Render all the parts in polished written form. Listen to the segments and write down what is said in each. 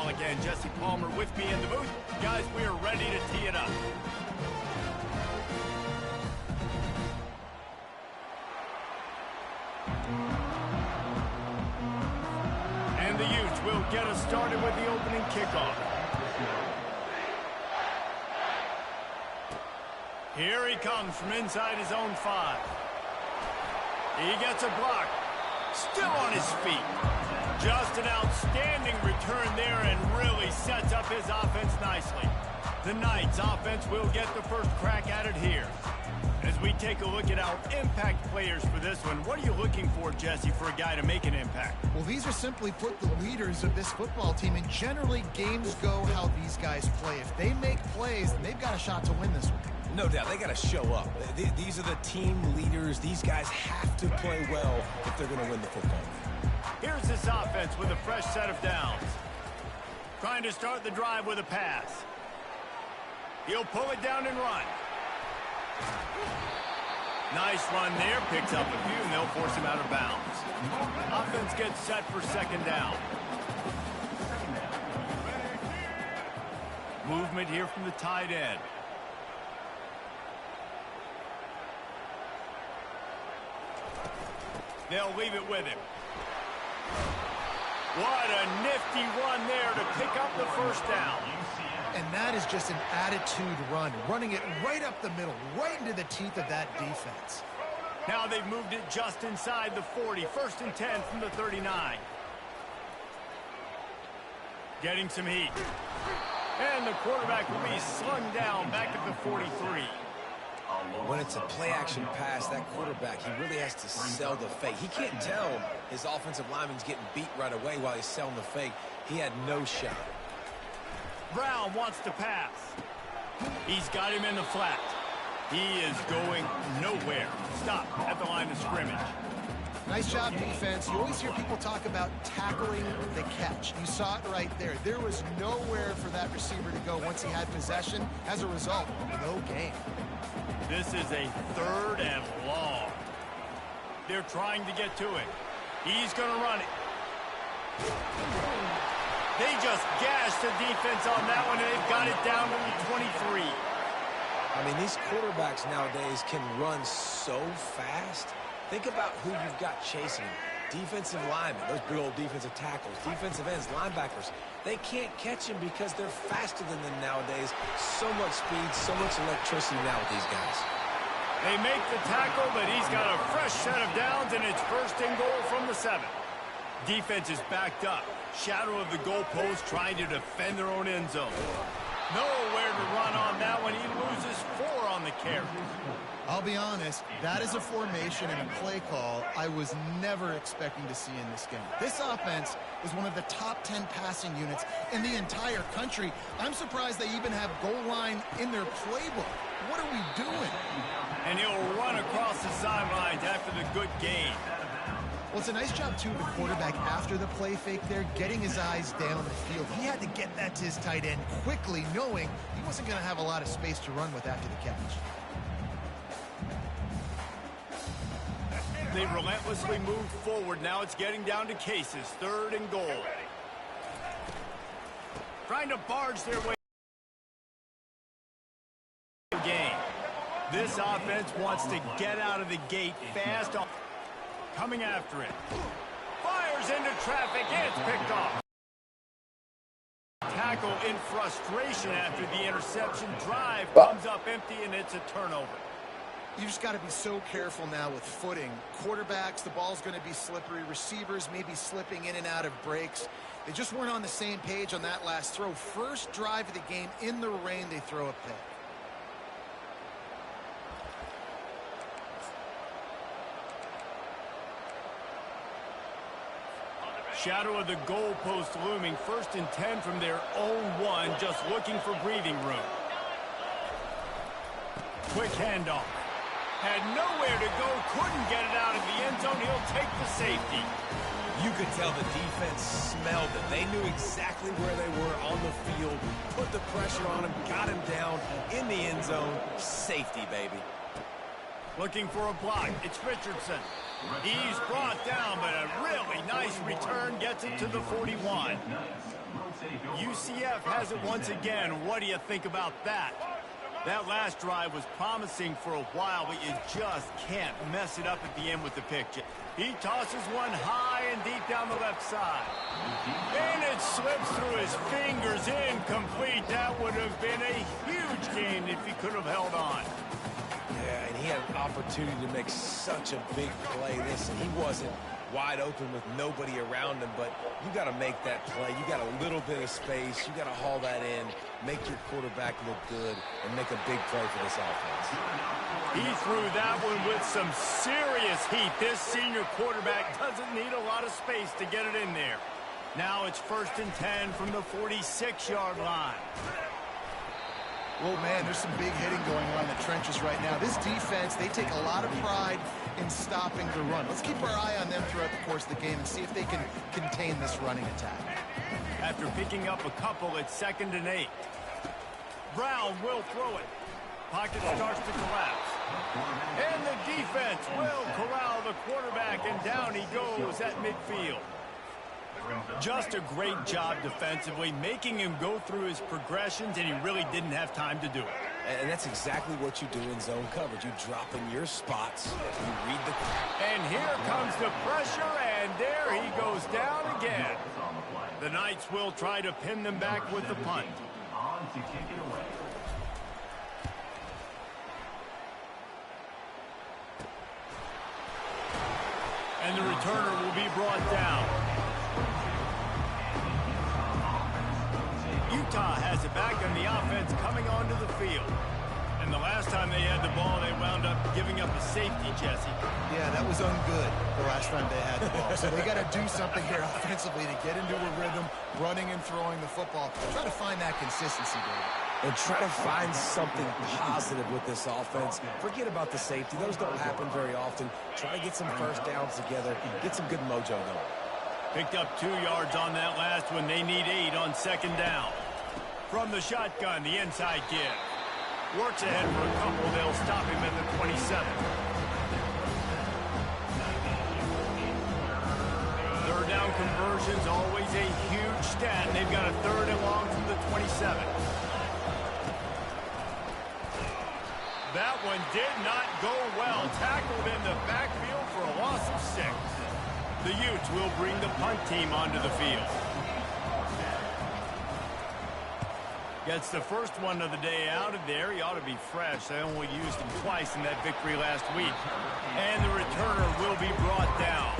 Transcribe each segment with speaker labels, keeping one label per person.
Speaker 1: Malik and Jesse Palmer with me in the booth. Guys, we are ready to tee it up. And the Utes will get us started with the opening kickoff. Here he comes from inside his own 5. He gets a block. Still on his feet. Just an outstanding return there and really sets up his offense nicely. The Knights offense will get the first crack at it here. As we take a look at our impact players for this one, what are you looking for, Jesse, for a guy to make an impact?
Speaker 2: Well, these are simply put the leaders of this football team, and generally games go how these guys play. If they make plays, then they've got a shot to win this one.
Speaker 3: No doubt, they got to show up. These are the team leaders. These guys have to play well if they're going to win the football game.
Speaker 1: Here's this offense with a fresh set of downs. Trying to start the drive with a pass. He'll pull it down and run. Nice run there. Picks up a few, and they'll force him out of bounds. Offense gets set for second down. Movement here from the tight end. They'll leave it with him. What a nifty run there to pick up the first down.
Speaker 2: And that is just an attitude run, running it right up the middle, right into the teeth of that defense.
Speaker 1: Now they've moved it just inside the 40. 1st and 10 from the 39. Getting some heat. And the quarterback will be slung down back at the 43.
Speaker 3: When it's a play-action pass, that quarterback, he really has to sell the fake. He can't tell his offensive lineman's getting beat right away while he's selling the fake. He had no shot.
Speaker 1: Brown wants to pass. He's got him in the flat. He is going nowhere. Stop at the line of scrimmage.
Speaker 2: Nice job, defense. You always hear people talk about tackling the catch. You saw it right there. There was nowhere for that receiver to go once he had possession. As a result, no gain.
Speaker 1: This is a 3rd and long. They're trying to get to it. He's going to run it. They just gashed the defense on that one, and they've got it down to the 23.
Speaker 3: I mean, these quarterbacks nowadays can run so fast. Think about who you've got chasing them. Defensive linemen, those big old defensive tackles, defensive ends, linebackers. They can't catch him because they're faster than them nowadays. So much speed, so much electricity now with these guys.
Speaker 1: They make the tackle, but he's got a fresh set of downs, and it's 1st and goal from the 7. Defense is backed up. Shadow of the goalpost trying to defend their own end zone. Nowhere to run on that one. He loses 4 on the carry.
Speaker 2: I'll be honest, that is a formation and a play call I was never expecting to see in this game. This offense is one of the top 10 passing units in the entire country. I'm surprised they even have goal line in their playbook. What are we doing?
Speaker 1: And he'll run across the sidelines after the good gain.
Speaker 2: Well, it's a nice job, too, of the quarterback after the play fake there, getting his eyes down the field. He had to get that to his tight end quickly, knowing he wasn't going to have a lot of space to run with after the catch.
Speaker 1: They relentlessly moved forward. Now it's getting down to cases. 3rd and goal. Trying to barge their way. Game. This offense wants to get out of the gate fast. Coming after it. Fires into traffic. It's picked off. Tackle in frustration after the interception. Drive comes up empty, and it's a turnover.
Speaker 2: You just got to be so careful now with footing. Quarterbacks, the ball's going to be slippery. Receivers maybe slipping in and out of breaks. They just weren't on the same page on that last throw. First drive of the game, in the rain, they throw a pick.
Speaker 1: Shadow of the goalpost looming. 1st and 10 from their own 1, just looking for breathing room. Quick handoff. Had nowhere to go, couldn't get it out of the end zone. He'll take the safety.
Speaker 3: You could tell the defense smelled it. They knew exactly where they were on the field, put the pressure on him, got him down in the end zone. Safety, baby.
Speaker 1: Looking for a block. It's Richardson. He's brought down, but a really nice return gets it to the 41. UCF has it once again. What do you think about that? That last drive was promising for a while, but you just can't mess it up at the end with the pick. He tosses one high and deep down the left side. And it slips through his fingers, incomplete. That would have been a huge gain if he could have held on.
Speaker 3: Yeah, and he had an opportunity to make such a big play. Listen, he wasn't wide open with nobody around him, but you got to make that play. You got a little bit of space. You got to haul that in, make your quarterback look good, and make a big play for this offense.
Speaker 1: He threw that one with some serious heat. This senior quarterback doesn't need a lot of space to get it in there. Now it's 1st and 10 from the 46-yard line.
Speaker 2: Well, man, there's some big hitting going on in the trenches right now. This defense, they take a lot of pride in stopping the run. Let's keep our eye on them throughout the course of the game and see if they can contain this running attack.
Speaker 1: After picking up a couple, it's 2nd and 8. Brown will throw it. Pocket starts to collapse. And the defense will corral the quarterback, and down he goes at midfield. Just a great job defensively, making him go through his progressions, and he really didn't have time to do it.
Speaker 3: And that's exactly what you do in zone coverage. You drop in your spots, you read the...
Speaker 1: And here comes the pressure, and there he goes down again. The Knights will try to pin them back with the punt. And the returner will be brought down. Utah has it back on the offense coming onto the field. And the last time they had the ball, they wound up giving up a safety, Jesse.
Speaker 2: Yeah, that was ungood the last time they had the ball. So they got to do something here offensively to get into a rhythm, running and throwing the football. Try to find that consistency, David.
Speaker 3: And try to find something positive with this offense. Forget about the safety. Those don't happen very often. Try to get some first downs together. Get some good mojo going.
Speaker 1: Picked up 2 yards on that last one. They need 8 on 2nd down. From the shotgun, the inside give. Works ahead for a couple. They'll stop him at the 27. Third down conversions, always a huge stat. They've got a 3rd and long from the 27. That one did not go well. Tackled in the backfield for a loss of 6. The Utes will bring the punt team onto the field. Gets the first one of the day out of there. He ought to be fresh. They only used him twice in that victory last week. And the returner will be brought down.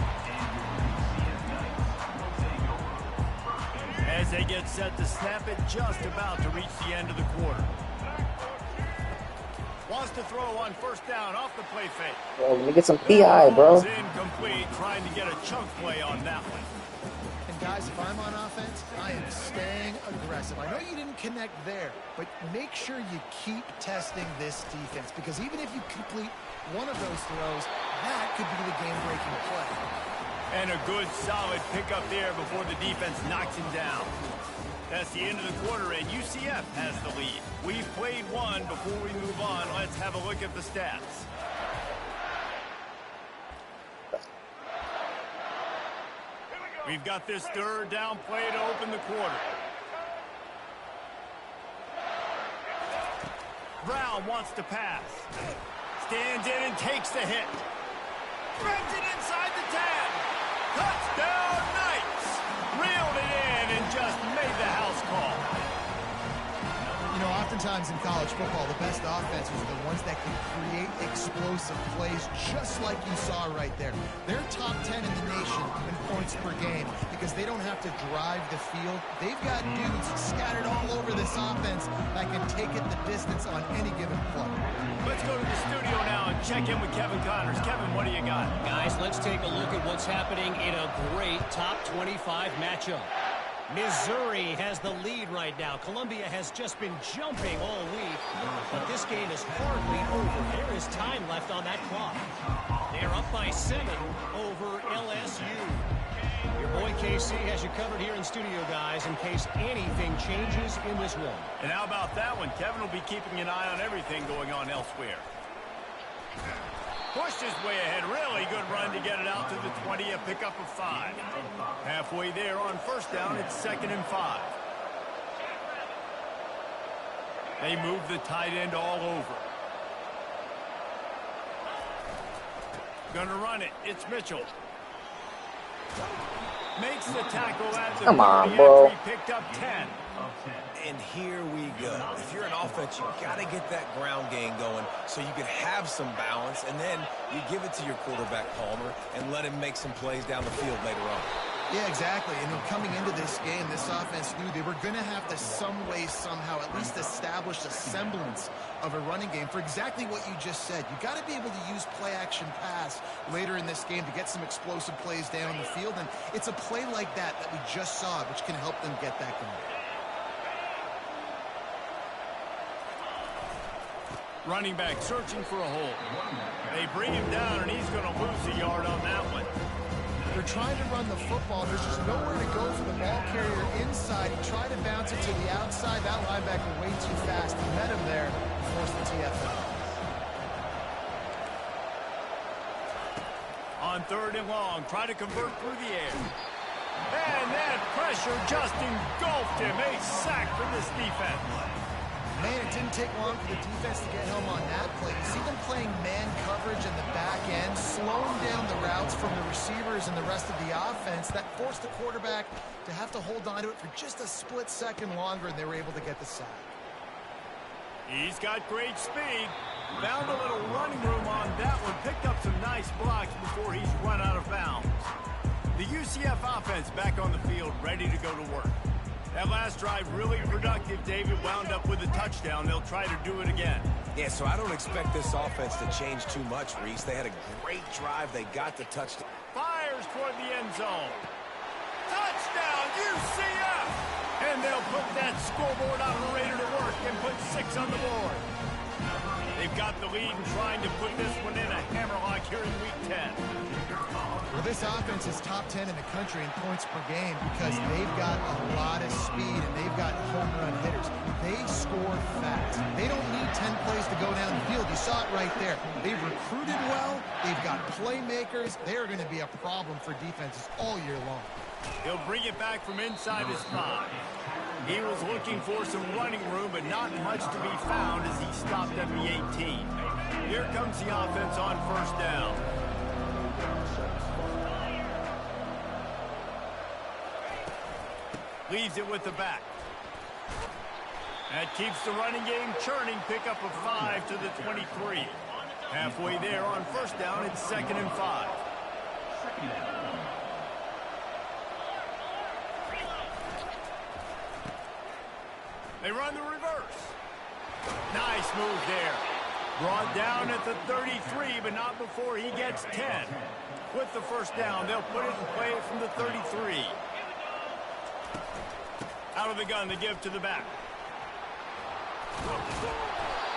Speaker 1: As they get set to snap it, just about to reach the end of the quarter. Wants to throw on 1st down off the play fake.
Speaker 4: Yo, let me get some PI, bro.
Speaker 1: Incomplete, trying to get a chunk play on that one.
Speaker 2: And guys, if I'm on offense, I am staying aggressive. I know you didn't connect there, but make sure you keep testing this defense, because even if you complete one of those throws, that could be the game-breaking play.
Speaker 1: And a good, solid pickup there before the defense knocks him down. That's the end of the quarter, and UCF has the lead. We've played one. Before we move on, let's have a look at the stats. We've got this 3rd down play to open the quarter. Brown wants to pass. Stands in and takes the hit. Threads it inside the 10. Touchdown, Knights! Reeled it in and just made the house call.
Speaker 2: You know, oftentimes in college football, the best offenses are the ones that can create explosive plays, just like you saw right there. They're top 10 in the nation in points per game because they don't have to drive the field. They've got dudes scattered all over this offense that can take it the distance on any given play.
Speaker 1: Let's go to the studio now and check in with Kevin Connors. Kevin, what do you got?
Speaker 5: Guys, let's take a look at what's happening in a great top 25 matchup. Missouri has the lead right now. Columbia has just been jumping all week, but this game is hardly over. There is time left on that clock. They're up by 7 over LSU. Your boy KC has you covered here in studio, guys, in case anything changes in this one.
Speaker 1: And how about that one? Kevin will be keeping an eye on everything going on elsewhere. Pushed his way ahead. Really good run to get it out to the 20, a pickup of 5. Halfway there on first down, it's 2nd and 5. They move the tight end all over. Gonna run it. It's Mitchell. Makes the tackle at the 30
Speaker 4: Come on, bro.
Speaker 1: after he picked up 10.
Speaker 3: And here we go. If you're an offense, you got to get that ground game going so you can have some balance, and then you give it to your quarterback, Palmer, and let him make some plays down the field later on.
Speaker 2: Yeah, exactly. And then coming into this game, this offense knew they were going to have to some way, somehow, at least establish a semblance of a running game for exactly what you just said. You got to be able to use play-action pass later in this game to get some explosive plays down the field. And it's a play like that that we just saw, which can help them get that going.
Speaker 1: Running back searching for a hole. They bring him down, and he's going to lose a yard on that one.
Speaker 2: They're trying to run the football. There's just nowhere to go for the ball carrier inside. He tried to bounce it to the outside. That linebacker way too fast. He met him there and forced the TFL.
Speaker 1: On 3rd and long, try to convert through the air. And that pressure just engulfed him. A sack for this defense.
Speaker 2: Man, it didn't take long for the defense to get home on that play. You see them playing man coverage in the back end, slowing down the routes from the receivers and the rest of the offense. That forced the quarterback to have to hold on to it for just a split second longer, and they were able to get the sack.
Speaker 1: He's got great speed. Found a little running room on that one. Picked up some nice blocks before he's run out of bounds. The UCF offense back on the field, ready to go to work. That last drive really productive. David wound up with a touchdown. They'll try to do it again.
Speaker 3: Yeah, so I don't expect this offense to change too much, Reese. They had a great drive. They got the touchdown.
Speaker 1: Fires toward the end zone. Touchdown, UCF! And they'll put that scoreboard operator to work and put 6 on the board. They've got the lead and trying to put this one in a hammerlock here in Week 10.
Speaker 2: Well, this offense is top 10 in the country in points per game because they've got a lot of speed and they've got home run hitters. They score fast. They don't need 10 plays to go down the field. You saw it right there. They've recruited well. They've got playmakers. They are going to be a problem for defenses all year long.
Speaker 1: He'll bring it back from inside his 5. He was looking for some running room, but not much to be found as he stopped at the 18. Here comes the offense on first down. Leaves it with the back. That keeps the running game churning. Pickup of 5 to the 23. Halfway there on first down, it's 2nd and 5. They run the reverse. Nice move there. Brought down at the 33, but not before he gets 10. With the first down, they'll put it in play from the 33. Out of the gun, they give to the back.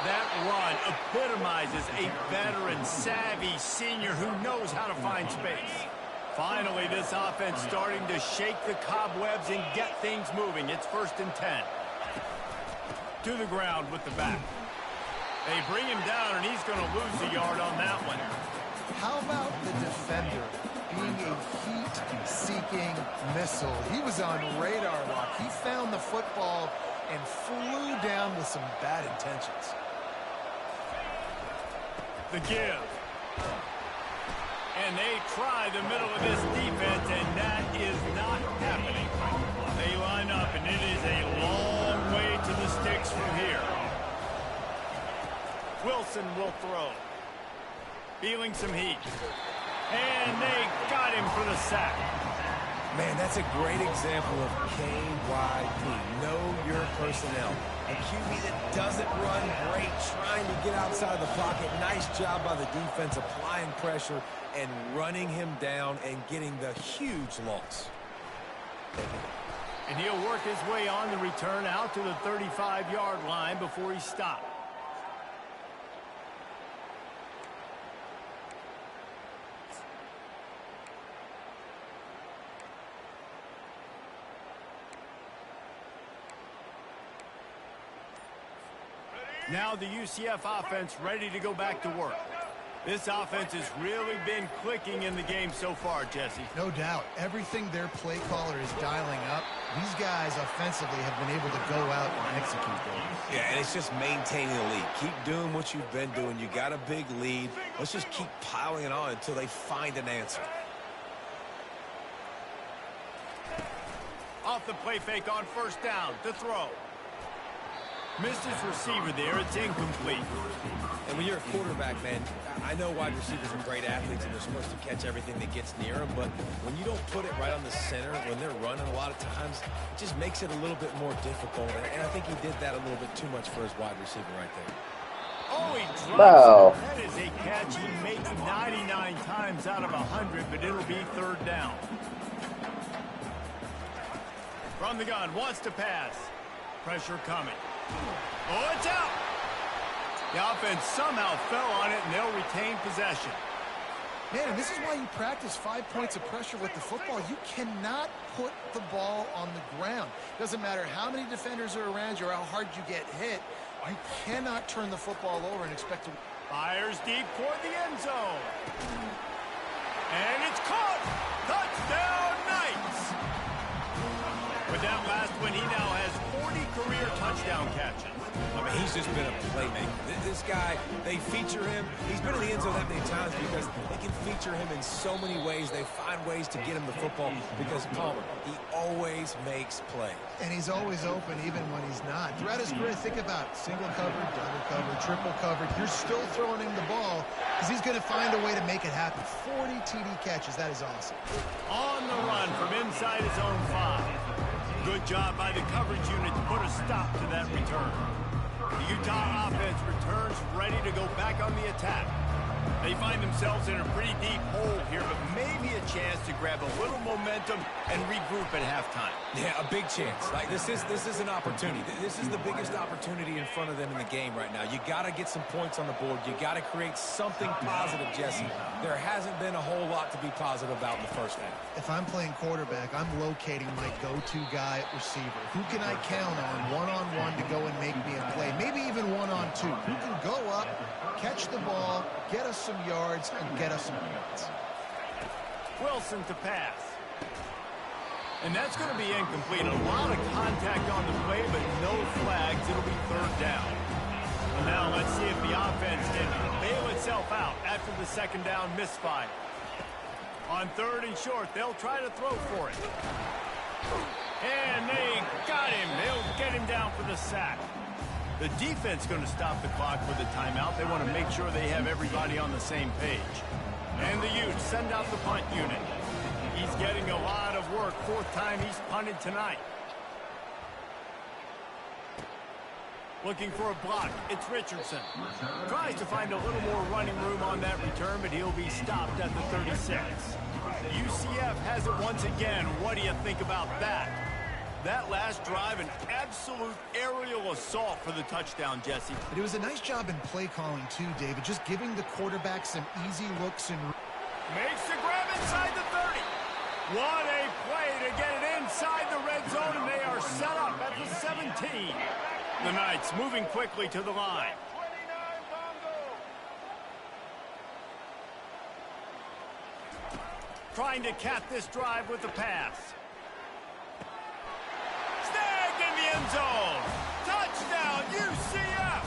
Speaker 1: That run epitomizes a veteran, savvy senior who knows how to find space. Finally, this offense starting to shake the cobwebs and get things moving. It's 1st and 10. To the ground with the back. They bring him down, and he's going to lose a yard on that one.
Speaker 2: How about the defender being a heat-seeking missile? He was on radar lock. He found the football and flew down with some bad intentions.
Speaker 1: The give. And they try the middle of this defense, and that is not happening. They line up, and it is a long way to the sticks from here. Wilson will throw. Feeling some heat. And they got him for the sack.
Speaker 3: Man, that's a great example of KYP. Know your personnel. A QB that doesn't run great, trying to get outside of the pocket. Nice job by the defense applying pressure and running him down and getting the huge loss.
Speaker 1: And he'll work his way on the return out to the 35-yard line before he stopped. Now the UCF offense ready to go back to work. This offense has really been clicking in the game so far, Jesse.
Speaker 2: No doubt. Everything their play caller is dialing up, these guys offensively have been able to go out and execute those.
Speaker 3: Yeah, and it's just maintaining the lead. Keep doing what you've been doing. You got a big lead. Let's just keep piling it on until they find an answer.
Speaker 1: Off the play fake on first down to throw. Missed his receiver there. It's incomplete.
Speaker 3: And when you're a quarterback, man, I know wide receivers are great athletes and they're supposed to catch everything that gets near them, but when you don't put it right on the center, when they're running a lot of times, it just makes it a little bit more difficult. And I think he did that a little bit too much for his wide receiver right there.
Speaker 1: Oh, he drops
Speaker 4: Bro.
Speaker 1: it. That is a catch he makes 99 times out of 100, but it'll be third down. From the gun, wants to pass. Pressure coming. Oh, it's out. The offense somehow fell on it, and they'll retain possession.
Speaker 2: Man, and this is why you practice 5 points of pressure with the football. You cannot put the ball on the ground. Doesn't matter how many defenders are around you or how hard you get hit. You cannot turn the football over and expect to...
Speaker 1: Fires deep toward the end zone. And it's caught. Touchdown, Knights. With that last one, he now has 40 career touchdown catches.
Speaker 3: I mean, he's just been a playmaker. This guy, they feature him. He's been in the end zone that many times because they can feature him in so many ways. They find ways to get him the football because, Palmer, he always makes plays.
Speaker 2: And he's always open even when he's not. Throughout his career, think about single covered, double covered, triple covered. You're still throwing him the ball because he's going to find a way to make it happen. 40 TD catches. That is awesome.
Speaker 1: On the run from inside his own 5. Good job by the coverage unit to put a stop to that return. The Utah offense returns ready to go back on the attack. They find themselves in a pretty deep hole here, but maybe a chance to grab a little momentum and regroup at halftime.
Speaker 3: Yeah, a big chance. Like this is an opportunity. This is the biggest opportunity in front of them in the game right now. You got to get some points on the board. You got to create something positive, Jesse. There hasn't been a whole lot to be positive about in the first half.
Speaker 2: If I'm playing quarterback, I'm locating my go-to guy at receiver. Who can I count on one-on-one to go and make me a play? Maybe even one-on-two. Who can go up, catch the ball, get us some yards, and get us some points.
Speaker 1: Wilson to pass. And that's going to be incomplete. A lot of contact on the play, but no flags. It'll be third down. And now let's see if the offense can bail itself out after the second down misfire. On third and short, they'll try to throw for it. And they got him. They'll get him down for the sack. The defense going to stop the clock with a timeout. They want to make sure they have everybody on the same page. And the Utes send out the punt unit. He's getting a lot of work. 4th time he's punted tonight. Looking for a block. It's Richardson. Tries to find a little more running room on that return, but he'll be stopped at the 36. UCF has it once again. What do you think about that? That last drive, an absolute aerial assault for the touchdown, Jesse.
Speaker 2: But it was a nice job in play calling, too, David. Just giving the quarterback some easy looks and...
Speaker 1: Makes the grab inside the 30. What a play to get it inside the red zone, and they are set up at the 17. The Knights moving quickly to the line. Trying to cap this drive with the pass. Snagged in the end zone. Touchdown, UCF.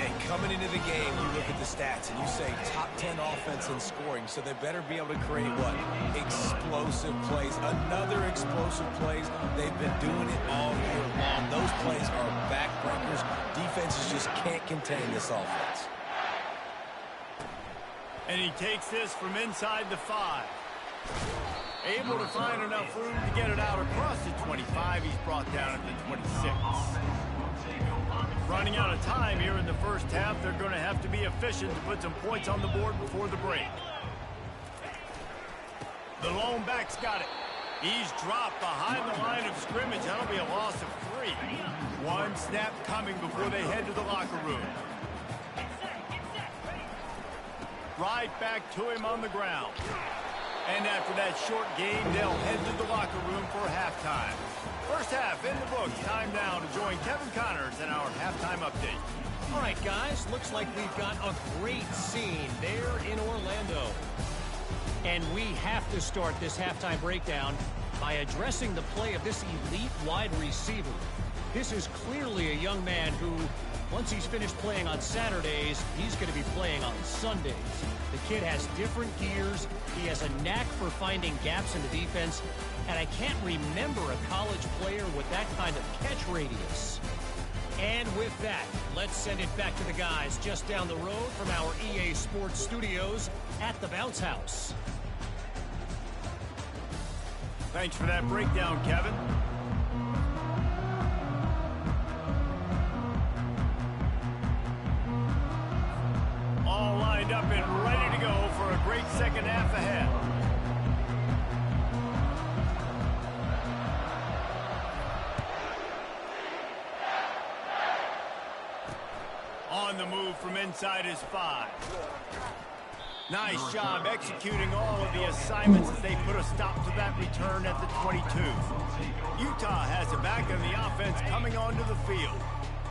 Speaker 3: And coming into the game, you look at the stats and you say top 10 offense in scoring, so they better be able to create what? Explosive plays. Another explosive plays. They've been doing it all year long. Those plays are backbreakers. Defenses just can't contain this offense.
Speaker 1: And he takes this from inside the 5. Able to find enough room to get it out across the 25. He's brought down at the 26. Running out of time here in the first half. They're going to have to be efficient to put some points on the board before the break. The lone back's got it. He's dropped behind the line of scrimmage. That'll be a loss of 3. One snap coming before they head to the locker room. Right back to him on the ground. And after that short game, they'll head to the locker room for halftime. First half in the books. Time now to join Kevin Connors in our halftime update.
Speaker 5: All right, guys, looks like we've got a great scene there in Orlando. And we have to start this halftime breakdown by addressing the play of this elite wide receiver. This is clearly a young man who, once he's finished playing on Saturdays, he's going to be playing on Sundays. The kid has different gears. He has a knack for finding gaps in the defense. And I can't remember a college player with that kind of catch radius. And with that, let's send it back to the guys just down the road from our EA Sports Studios at the Bounce House.
Speaker 1: Thanks for that breakdown, Kevin. All lined up and ready to go for a great second half ahead. On the move from inside his 5. Nice job executing all of the assignments as they put a stop to that return at the 22. Utah has it back in the offense coming onto the field.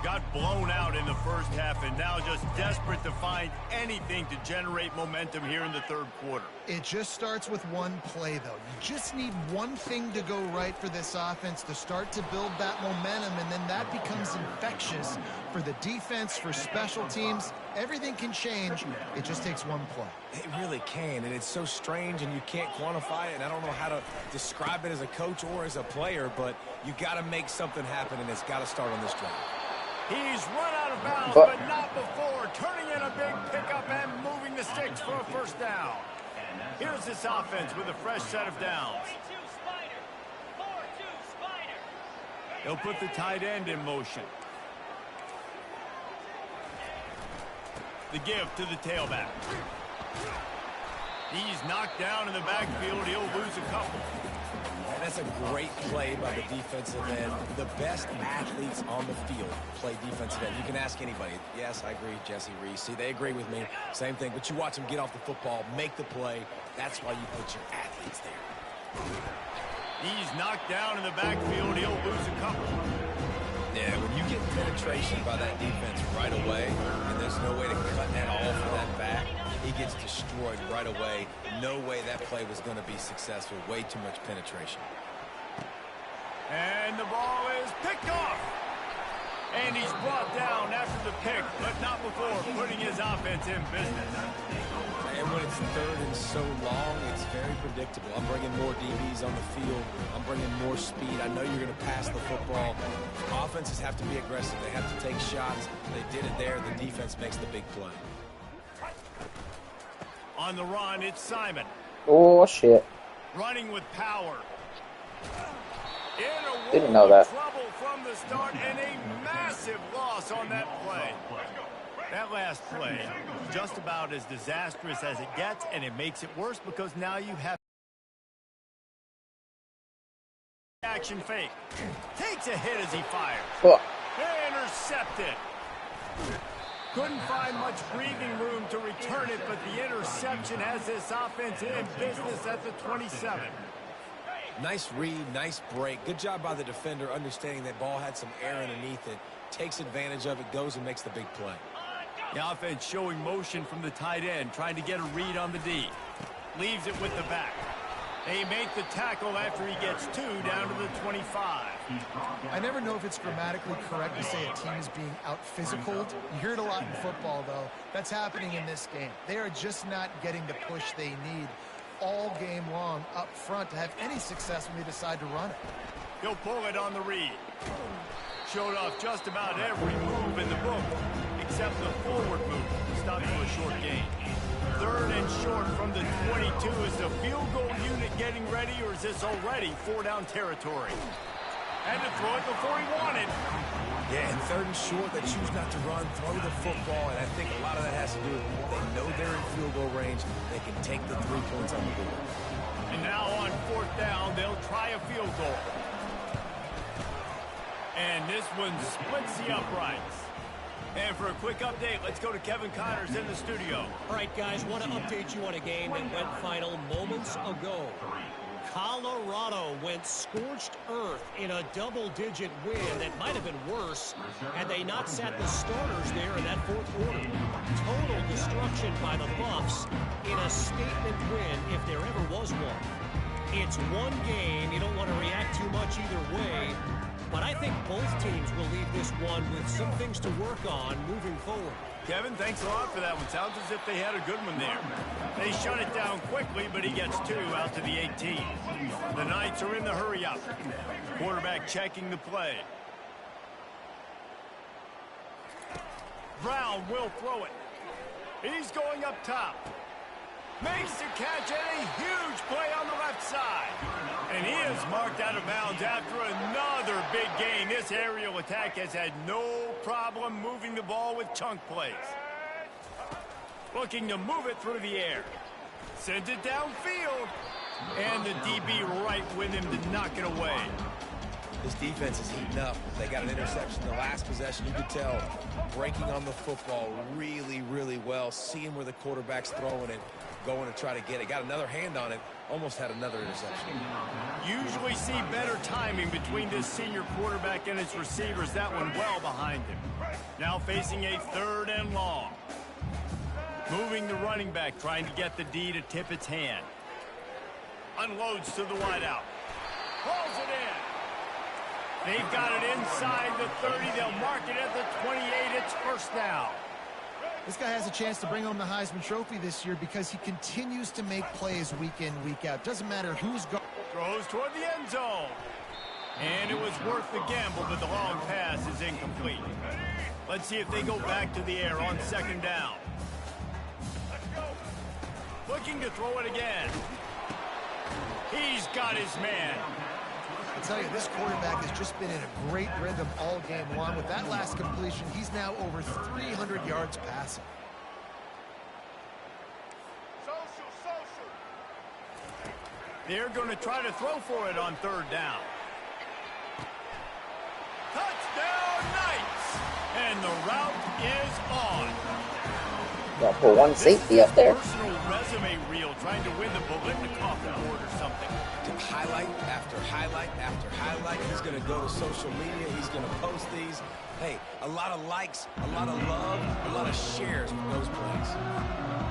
Speaker 1: Got blown out in the first half and now just desperate to find anything to generate momentum here in the third quarter.
Speaker 2: It just starts with one play, though. You just need one thing to go right for this offense to start to build that momentum, and then that becomes infectious for the defense, for special teams. Everything can change. It just takes one play.
Speaker 3: It really can, and it's so strange, and you can't quantify it, and I don't know how to describe it as a coach or as a player, but you got to make something happen, and it's got to start on this drive.
Speaker 1: He's run out of bounds, but not before turning in a big pickup and moving the sticks for a first down. Here's this offense with a fresh set of downs. They'll put the tight end in motion. The give to the tailback. He's knocked down in the backfield. He'll lose a couple.
Speaker 3: And that's a great play by the defensive end. The best athletes on the field play defensive end. You can ask anybody. Yes, I agree, Jesse Reese. See, they agree with me. Same thing. But you watch them get off the football, make the play. That's why you put your athletes there.
Speaker 1: He's knocked down in the backfield. He'll lose a couple.
Speaker 3: Yeah, when you get penetration by that defense right away, and there's no way to cut that off for that back, he gets destroyed right away. No way that play was going to be successful. Way too much penetration.
Speaker 1: And the ball is picked off. And he's brought down after the pick, but not before putting his offense in business.
Speaker 3: And when it's third and so long, it's very predictable. I'm bringing more DBs on the field. I'm bringing more speed. I know you're going to pass the football. Offenses have to be aggressive. They have to take shots. They did it there. The defense makes the big play.
Speaker 1: On the run, it's Simon.
Speaker 4: Oh, shit.
Speaker 1: Running with power.
Speaker 4: Didn't know that.
Speaker 1: Trouble from the start and a massive loss on that play. That last play, just about as disastrous as it gets, and it makes it worse because now you have action fake. Takes a hit as he fires.
Speaker 4: Oh.
Speaker 1: Intercepted. Couldn't find much breathing room to return it, but the interception has this offense in business at the 27.
Speaker 3: Nice read, nice break. Good job by the defender understanding that ball had some air underneath it. Takes advantage of it, goes and makes the big play.
Speaker 1: The offense showing motion from the tight end, trying to get a read on the D. Leaves it with the back. They make the tackle after he gets 2 down to the 25.
Speaker 2: I never know if it's grammatically correct to say a team is being out-physicaled. You hear it a lot in football, though. That's happening in this game. They are just not getting the push they need all game long up front to have any success when they decide to run it.
Speaker 1: He'll pull it on the read. Showed off just about every move in the book, except the forward move. Stopped for a short gain. 3rd and short from the 22. Is the field goal unit getting ready, or is this already 4-down territory? Had to throw it before he wanted.
Speaker 3: Yeah, and 3rd and short, they choose not to run, throw the football, and I think a lot of that has to do with they know they're in field goal range. They can take the 3 points on the board.
Speaker 1: And now on 4th down, they'll try a field goal. And this one splits the uprights. And for a quick update, let's go to Kevin Connors in the studio.
Speaker 5: All right, guys, want to update you on a game that went final moments ago. Colorado went scorched earth in a double-digit win that might have been worse had they not sat the starters there in that fourth quarter. Total destruction by the Buffs in a statement win if there ever was one. It's one game. You don't want to react too much either way. But I think both teams will leave this one with some things to work on moving forward.
Speaker 1: Kevin, thanks a lot for that one. Sounds as if they had a good one there. They shut it down quickly, but he gets 2 out to the 18. The Knights are in the hurry-up. Quarterback checking the play. Brown will throw it. He's going up top. Makes the catch and a huge play on the left side. And he is marked out of bounds after another big gain. This aerial attack has had no problem moving the ball with chunk plays. Looking to move it through the air. Sends it downfield. And the DB right with him to knock it away.
Speaker 3: This defense is heating up. They got an interception the last possession. You could tell breaking on the football really, really well. Seeing where the quarterback's throwing it. Going to try to get it. Got another hand on it. Almost had another interception.
Speaker 1: Usually see better timing between this senior quarterback and his receivers. That one well behind him. Now facing a 3rd and long. Moving the running back, trying to get the D to tip its hand. Unloads to the wideout. Pulls it in. They've got it inside the 30. They'll mark it at the 28. It's first down.
Speaker 2: This guy has a chance to bring home the Heisman Trophy this year because he continues to make plays week in, week out. Doesn't matter who's going.
Speaker 1: Throws toward the end zone. And it was worth the gamble, but the long pass is incomplete. Let's see if they go back to the air on 2nd down. Looking to throw it again. He's got his man.
Speaker 2: I tell you, this quarterback has just been in a great rhythm all game long. With that last completion, he's now over 300 yards passing.
Speaker 1: They're going to try to throw for it on 3rd down. Touchdown, Knights! And the route is on.
Speaker 4: Got to put one safety up there.
Speaker 1: Personal resume reel, trying to win the Bolitnikoff award or something.
Speaker 3: Highlight after highlight after highlight. He's going to go to social media. He's going to post these. Hey, a lot of likes, a lot of love, a lot of shares from those plays.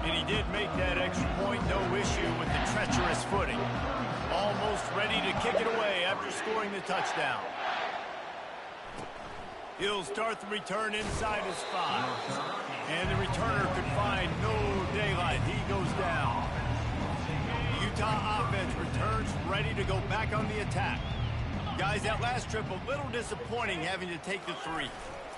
Speaker 1: And he did make that extra point, no issue with the treacherous footing. Almost ready to kick it away after scoring the touchdown. He'll start the return inside his 5. And the returner could find no daylight. He goes down. The Utah offense returns ready to go back on the attack. Guys, that last trip a little disappointing having to take the 3.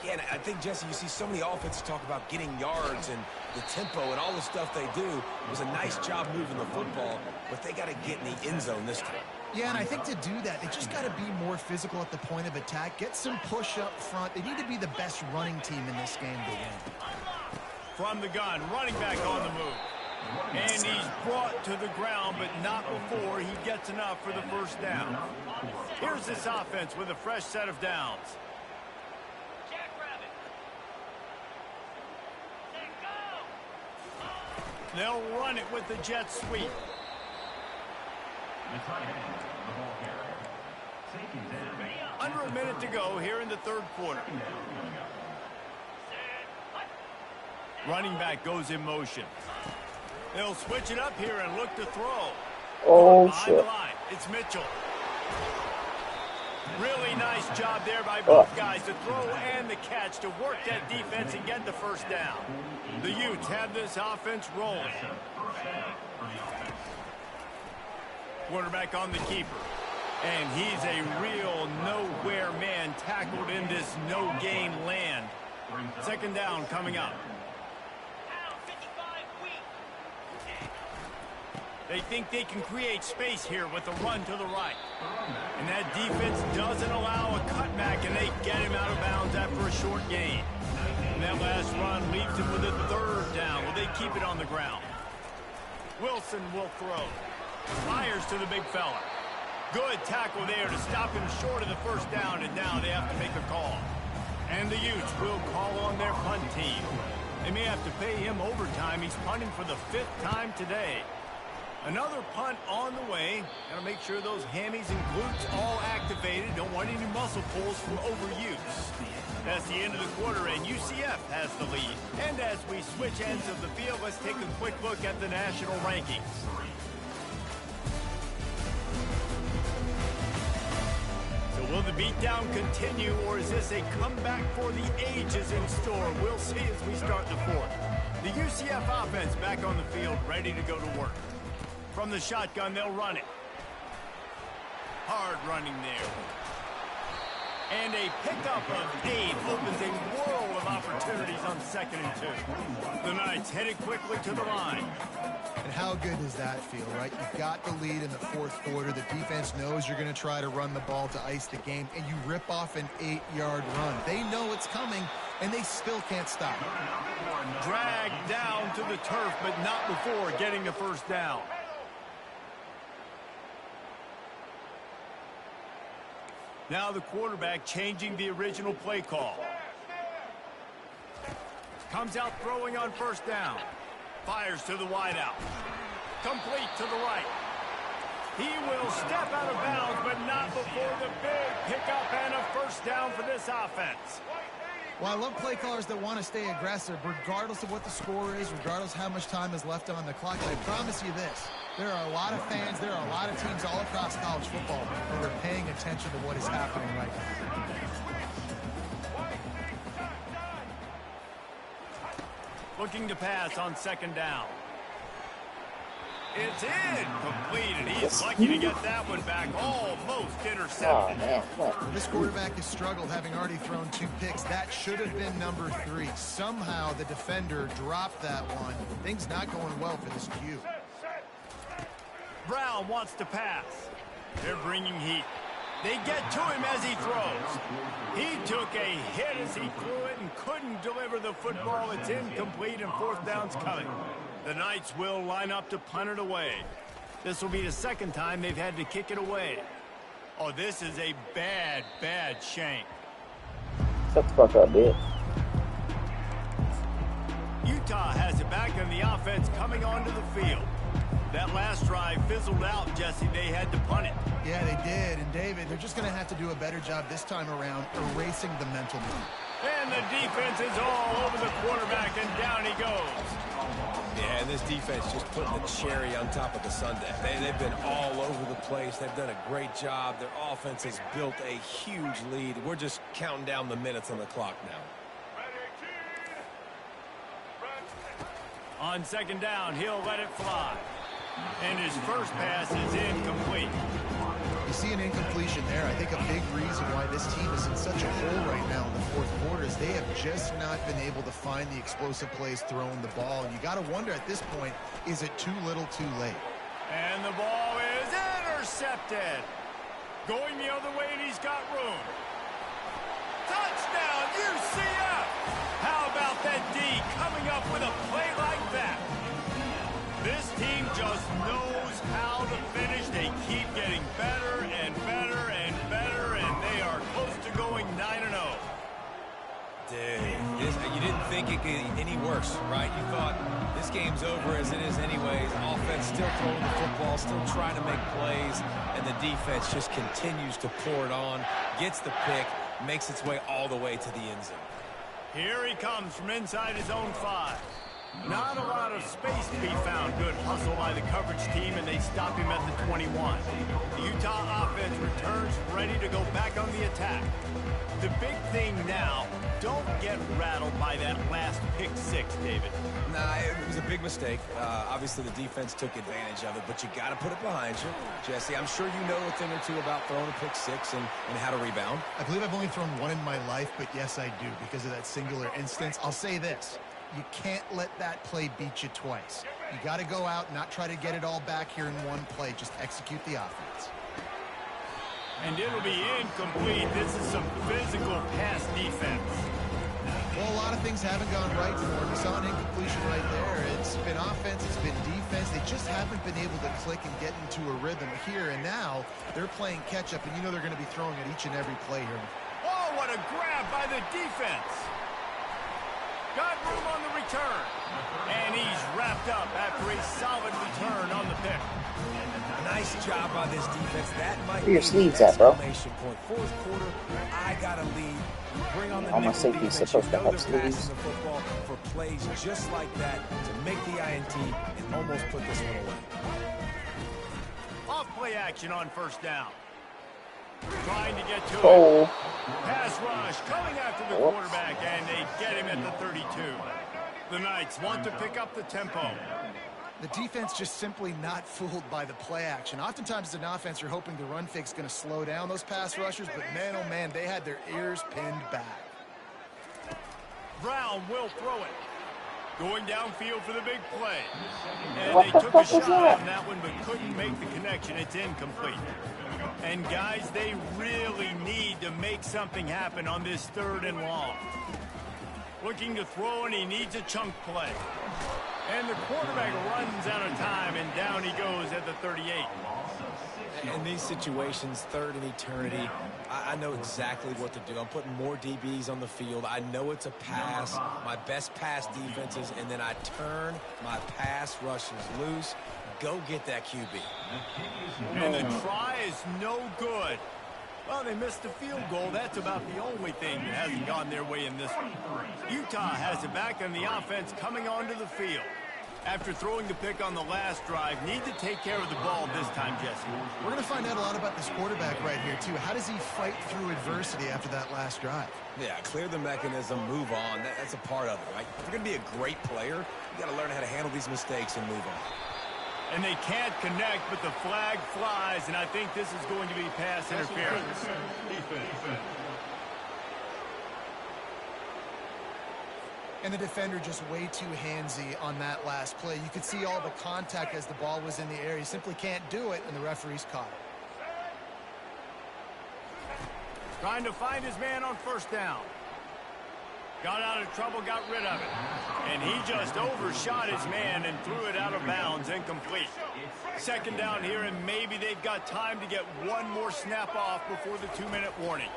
Speaker 3: Yeah, and I think, Jesse, you see so many offenses talk about getting yards and the tempo and all the stuff they do. It was a nice job moving the football, but they got to get in the end zone this time.
Speaker 2: Yeah, and I think to do that, they just got to be more physical at the point of attack. Get some push up front. They need to be the best running team in this game to win.
Speaker 1: From the gun, running back on the move. And he's brought to the ground, but not before he gets enough for the first down. Here's this offense with a fresh set of downs. They'll run it with the jet sweep. Under a minute to go here in the 3rd quarter. Running back goes in motion. They'll switch it up here and look to throw.
Speaker 4: Oh,
Speaker 1: Behind
Speaker 4: shit.
Speaker 1: the line, it's Mitchell. Really nice job there by both guys to throw and the catch to work that defense and get the first down. The Utes have this offense rolling. Quarterback on the keeper. And he's a real nowhere man tackled in this no-gain land. 2nd down coming up. They think they can create space here with a run to the right. And that defense doesn't allow a cutback, and they get him out of bounds after a short gain. And that last run leaves him with a 3rd down. Will they keep it on the ground? Wilson will throw. Fires to the big fella. Good tackle there to stop him short of the first down, and now they have to make a call. And the Utes will call on their punt team. They may have to pay him overtime. He's punting for the 5th time today. Another punt on the way. Got to make sure those hammies and glutes all activated. Don't want any muscle pulls from overuse. That's the end of the quarter, and UCF has the lead. And as we switch ends of the field, let's take a quick look at the national rankings. So will the beatdown continue, or is this a comeback for the ages in store? We'll see as we start the fourth. The UCF offense back on the field, ready to go to work. From the shotgun, they'll run it. Hard running there. And a pickup of 8 opens a world of opportunities on 2nd and 2. The Knights headed quickly to the line.
Speaker 2: And how good does that feel, right? You've got the lead in the fourth quarter. The defense knows you're going to try to run the ball to ice the game, and you rip off an 8-yard run. They know it's coming, and they still can't stop it.
Speaker 1: Dragged down to the turf, but not before getting the first down. Now the quarterback changing the original play call. Comes out throwing on first down. Fires to the wideout. Complete to the right. He will step out of bounds, but not before the big pickup and a first down for this offense.
Speaker 2: Well, I love play callers that want to stay aggressive, regardless of what the score is, regardless how much time is left on the clock. And I promise you this, there are a lot of fans, there are a lot of teams all across college football that are paying attention to what is happening right now.
Speaker 1: Looking to pass on 2nd down. It's completed. He's lucky to get that one back. Almost intercepted.
Speaker 4: Oh, man. What?
Speaker 2: This quarterback has struggled, having already thrown 2 picks. That should have been number 3. Somehow the defender dropped that one. Things not going well for this Q.
Speaker 1: Brown wants to pass. They're bringing heat. They get to him as he throws. He took a hit as he threw it and couldn't deliver the football. It's incomplete, and 4th down's coming. The Knights will line up to punt it away. This will be the 2nd time they've had to kick it away. Oh, this is a bad, bad shank.
Speaker 4: Shut the fuck up, bitch.
Speaker 1: Utah has it back, and the offense coming onto the field. That last drive fizzled out, Jesse. They had to punt it.
Speaker 2: Yeah, they did. And, David, they're just going to have to do a better job this time around erasing the mental move.
Speaker 1: And the defense is all over the quarterback, and down he goes.
Speaker 3: Yeah, and this defense just putting the cherry on top of the sundae. They've been all over the place. They've done a great job. Their offense has built a huge lead. We're just counting down the minutes on the clock now.
Speaker 1: On 2nd down, he'll let it fly. And his first pass is incomplete.
Speaker 2: You see an incompletion there. I think a big reason why this team is in such a hole right now in the fourth quarter is they have just not been able to find the explosive plays throwing the ball. And you got to wonder at this point, is it too little too late?
Speaker 1: And the ball is intercepted. Going the other way, and he's got room. Touchdown, UCF! How about that D coming up with a play like that? This team just knows how to finish. They keep getting better and better and better, and they are close to going 9-0.
Speaker 3: Dude, you didn't think it could get any worse, right? You thought this game's over as it is anyways. Offense still throwing the football, still trying to make plays, and the defense just continues to pour it on, gets the pick, makes its way all the way to the end zone.
Speaker 1: Here he comes from inside his own 5. Not a lot of space to be found. Good hustle by the coverage team, and they stop him at the 21. The Utah offense returns ready to go back on the attack. The big thing now, don't get rattled by that last pick 6, David.
Speaker 3: Nah, it was a big mistake. Obviously, the defense took advantage of it, but you got to put it behind you. Jesse, I'm sure you know a thing or two about throwing a pick 6 and how to rebound.
Speaker 2: I believe I've only thrown one in my life, but yes, I do because of that singular instance. I'll say this. You can't let that play beat you twice. You got to go out and not try to get it all back here in one play. Just execute the offense.
Speaker 1: And it'll be incomplete. This is some physical pass defense.
Speaker 2: Well, a lot of things haven't gone right for them. We saw an incompletion right there. It's been offense, it's been defense. They just haven't been able to click and get into a rhythm here. And now they're playing catch-up, and you know they're going to be throwing at each and every play here.
Speaker 1: Oh, what a grab by the defense. Got room on the return. And he's wrapped up after a solid return on the pick.
Speaker 3: Nice job by this defense. That might
Speaker 4: Where your
Speaker 3: be
Speaker 4: sleeves
Speaker 3: the
Speaker 4: at, bro?
Speaker 3: exclamation point. Fourth quarter, I got a lead. You bring on the
Speaker 4: All my
Speaker 3: nickel
Speaker 4: safety's
Speaker 3: defense.
Speaker 4: supposed
Speaker 3: You
Speaker 4: to
Speaker 3: know
Speaker 4: have
Speaker 3: they're passing
Speaker 4: sleeves.
Speaker 3: the football for plays just like that to make the INT and almost put this one away.
Speaker 1: Off play action on first down. Trying to get to
Speaker 4: Oh.
Speaker 1: it. Pass rush coming after the quarterback, and they get him at the 32. The Knights want to pick up the tempo.
Speaker 2: The defense just simply not fooled by the play action. Oftentimes as an offense, you're hoping the run fake's going to slow down those pass rushers, but man, oh man, they had their ears pinned back.
Speaker 1: Brown will throw it. Going downfield for the big play. And
Speaker 4: What
Speaker 1: they
Speaker 4: the
Speaker 1: took a
Speaker 4: fuck is
Speaker 1: shot
Speaker 4: that?
Speaker 1: on that one, but couldn't make the connection. It's incomplete. And guys, they really need to make something happen on this 3rd and long. Looking to throw, and he needs a chunk play. And the quarterback runs out of time, and down he goes at the 38.
Speaker 3: In these situations, 3rd and eternity, I know exactly what to do. I'm putting more DBs on the field. I know it's a pass, my best pass defenses, and then I turn my pass rushes loose. Go get that QB.
Speaker 1: And the try is no good. Well, they missed the field goal. That's about the only thing that hasn't gone their way in this one. Utah has it back on the offense coming onto the field. After throwing the pick on the last drive, need to take care of the ball this time, Jesse.
Speaker 2: We're going to find out a lot about this quarterback right here, too. How does he fight through adversity after that last drive?
Speaker 3: Yeah, clear the mechanism, move on. That's a part of it, right? If you're going to be a great player, you got to learn how to handle these mistakes and move on.
Speaker 1: And they can't connect, but the flag flies, and I think this is going to be pass interference.
Speaker 2: And the defender just way too handsy on that last play. You could see all the contact as the ball was in the air. He simply can't do it, and the referee's caught it.
Speaker 1: Trying to find his man on first down. Got out of trouble, got rid of it. And he just overshot his man and threw it out of bounds, incomplete. 2nd down here, and maybe they've got time to get one more snap off before the 2-minute warning.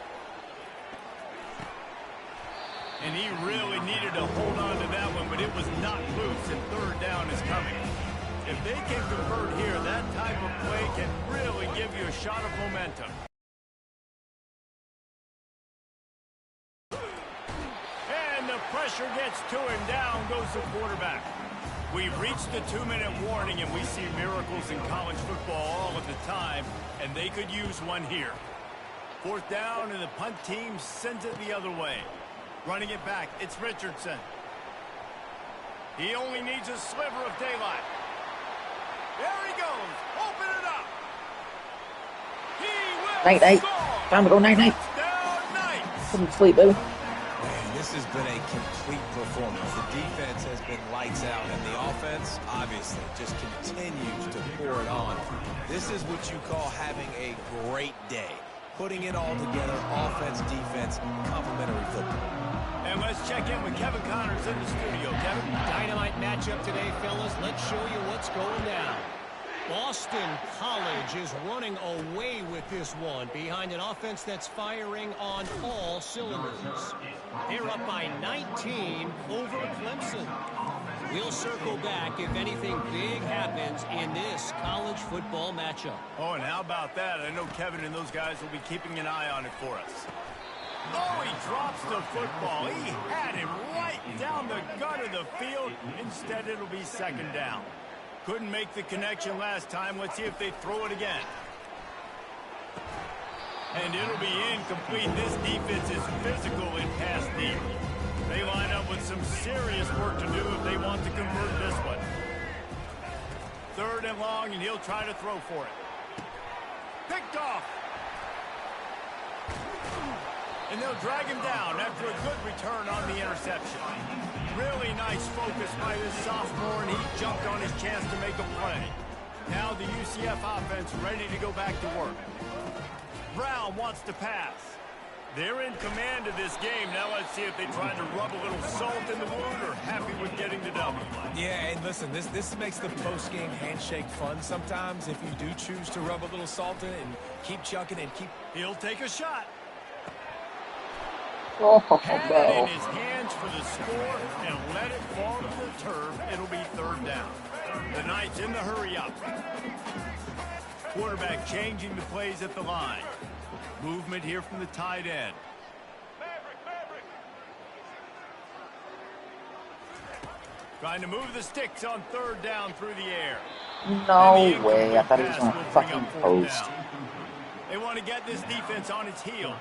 Speaker 1: And he really needed to hold on to that one, but it was not loose, and 3rd down is coming. If they can convert here, that type of play can really give you a shot of momentum. And the pressure gets to him. Down goes the quarterback. We've reached the 2-minute warning, and we see miracles in college football all of the time, and they could use one here. 4th down, and the punt team sends it the other way. Running it back, it's Richardson. He only needs a sliver of daylight. There he goes. Open it up. He will
Speaker 4: Night-night.
Speaker 1: score.
Speaker 4: Time to go night-night.
Speaker 1: Touchdown, Knights.
Speaker 4: Put him to sleep, boo.
Speaker 3: Man, this has been a complete performance. The defense has been lights out, and the offense, obviously, just continues to pour it on. This is what you call having a great day. Putting it all together, offense, defense, complementary football.
Speaker 1: And let's check in with Kevin Connors in the studio. Kevin?
Speaker 5: Dynamite matchup today, fellas. Let's show you what's going down. Boston College is running away with this one behind an offense that's firing on all cylinders. They're up by 19 over Clemson. We'll circle back if anything big happens in this college football matchup.
Speaker 1: Oh, and how about that? I know Kevin and those guys will be keeping an eye on it for us. Oh, he drops the football. He had him right down the gut of the field. Instead, it'll be 2nd down. Couldn't make the connection last time. Let's see if they throw it again. And it'll be incomplete. This defense is physical in pass deep. They line up with some serious work to do if they want to convert this one. 3rd and long, and he'll try to throw for it. Picked off. And they'll drag him down after a good return on the interception. Really nice focus by this sophomore, and he jumped on his chance to make a play. Now the UCF offense ready to go back to work. Brown wants to pass. They're in command of this game. Now let's see if they try to rub a little salt in the wound or happy with getting the W.
Speaker 3: Yeah, and listen, this makes the post-game handshake fun sometimes if you do choose to rub a little salt in it and keep chucking and keep...
Speaker 1: He'll take a shot.
Speaker 4: Oh,
Speaker 1: Had it in
Speaker 4: bro.
Speaker 1: his hands for the score and let it fall to the turf. It'll be third down. The Knights in the hurry up. Quarterback changing the plays at the line. Movement here from the tight end. Trying to move the sticks on third down through the air.
Speaker 4: No way. I thought he was going to fucking post.
Speaker 1: They want to get this defense on its heels.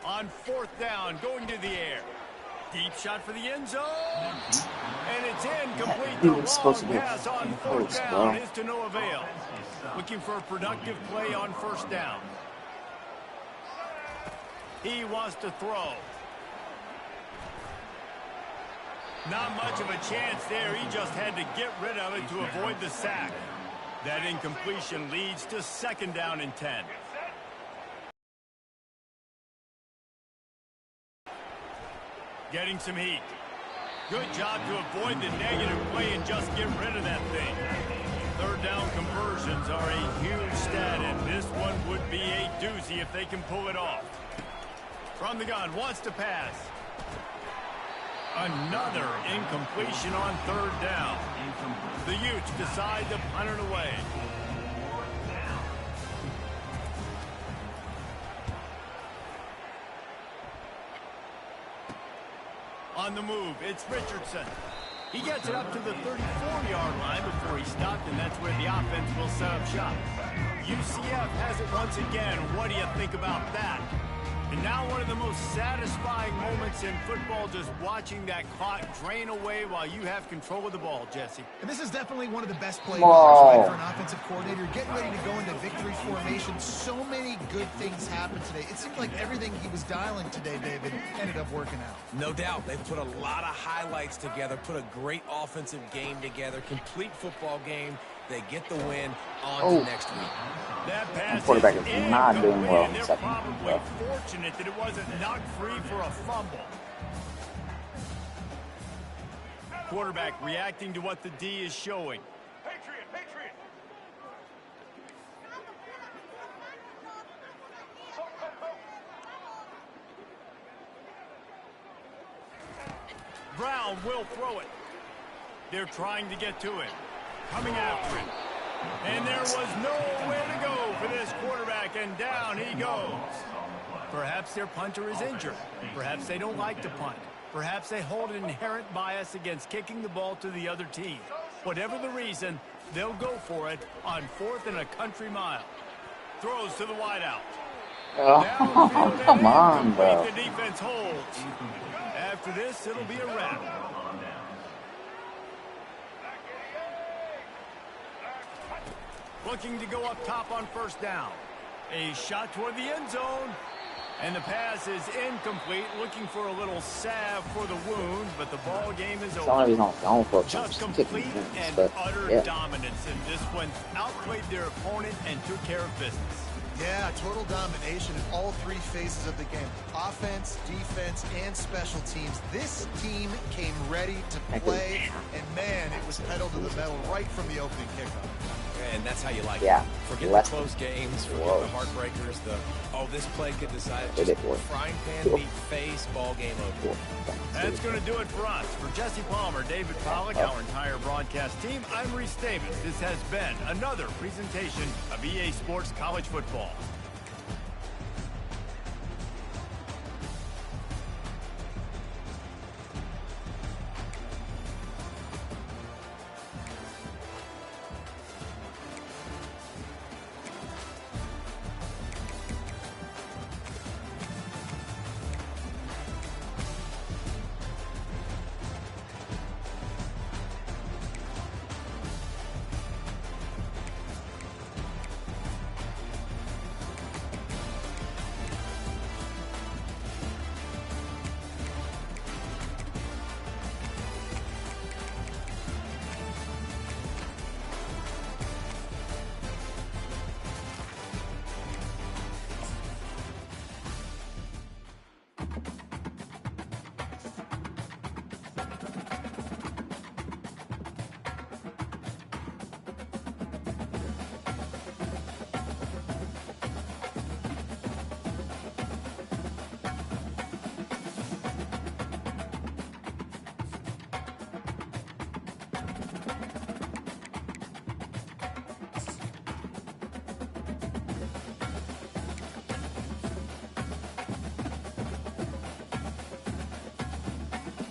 Speaker 1: On fourth down, going to the air. Deep shot for the end zone. And it's incomplete.
Speaker 4: He
Speaker 1: The
Speaker 4: was supposed to
Speaker 1: long
Speaker 4: be
Speaker 1: pass on
Speaker 4: in
Speaker 1: fourth
Speaker 4: post,
Speaker 1: down
Speaker 4: bro.
Speaker 1: is to no avail. Looking for a productive play on first down. He wants to throw. Not much of a chance there. He just had to get rid of it to avoid the sack. That incompletion leads to second down and 10. Getting some heat. Good job to avoid the negative play and just get rid of that thing. Third down conversions are a huge stat, and this one would be a doozy if they can pull it off. From the gun, wants to pass. Another incompletion on third down. The Utes decide to punt it away. On the move, it's Richardson. He gets it up to the 34-yard line before he stopped, and that's where the offense will set up shop. UCF has it once again. What do you think about that? And now one of the most satisfying moments in football, just watching that clock drain away while you have control of the ball, Jesse.
Speaker 2: And this is definitely one of the best play
Speaker 4: Whoa.
Speaker 2: calls, right, for an offensive coordinator. Getting ready to go into victory formation. So many good things happened today. It seemed like everything he was dialing today, David, ended up working out.
Speaker 3: No doubt. They've put a lot of highlights together, put a great offensive game together, complete football game. They get the win on to next week.
Speaker 1: That pass
Speaker 4: Quarterback is not
Speaker 1: incomplete,
Speaker 4: doing well in
Speaker 1: and
Speaker 4: the
Speaker 1: they're
Speaker 4: second
Speaker 1: probably
Speaker 4: half.
Speaker 1: fortunate that it wasn't knocked free for a fumble. Quarterback reacting to what the D is showing. Patriot. Brown will throw it. They're trying to get to him. Coming after him. And there was nowhere to go for this quarterback, and down he goes. Perhaps their punter is injured. Perhaps they don't like to punt. Perhaps they hold an inherent bias against kicking the ball to the other team. Whatever the reason, they'll go for it on 4th and a country mile. Throws to the wideout.
Speaker 4: Oh, come on, bro.
Speaker 1: The defense holds. After this, it'll be a wrap. Looking to go up top on first down. A shot toward the end zone. And the pass is incomplete. Looking for a little salve for the wound, but the ball game is
Speaker 4: That's the only
Speaker 1: over.
Speaker 4: reason I'm going for it.
Speaker 1: Just
Speaker 4: I'm just
Speaker 1: complete
Speaker 4: kicking points,
Speaker 1: and
Speaker 4: but
Speaker 1: utter
Speaker 4: yeah.
Speaker 1: dominance in this one. Outplayed their opponent and took care of business.
Speaker 2: Yeah, total domination in all three phases of the game. Offense, defense, and special teams. This team came ready to play, and man, it was pedal to the metal right from the opening kickoff.
Speaker 3: And that's how you like
Speaker 4: Yeah.
Speaker 3: it. Forget
Speaker 4: Less
Speaker 3: the close games, forget
Speaker 4: Whoa.
Speaker 3: the heartbreakers, this play could decide. Just
Speaker 4: Ridiculous.
Speaker 3: frying pan meet face, ball game over.
Speaker 1: That's going to do it for us. For Jesse Palmer, David Pollack, our entire broadcast team, I'm Reese Davis. This has been another presentation of EA Sports College Football.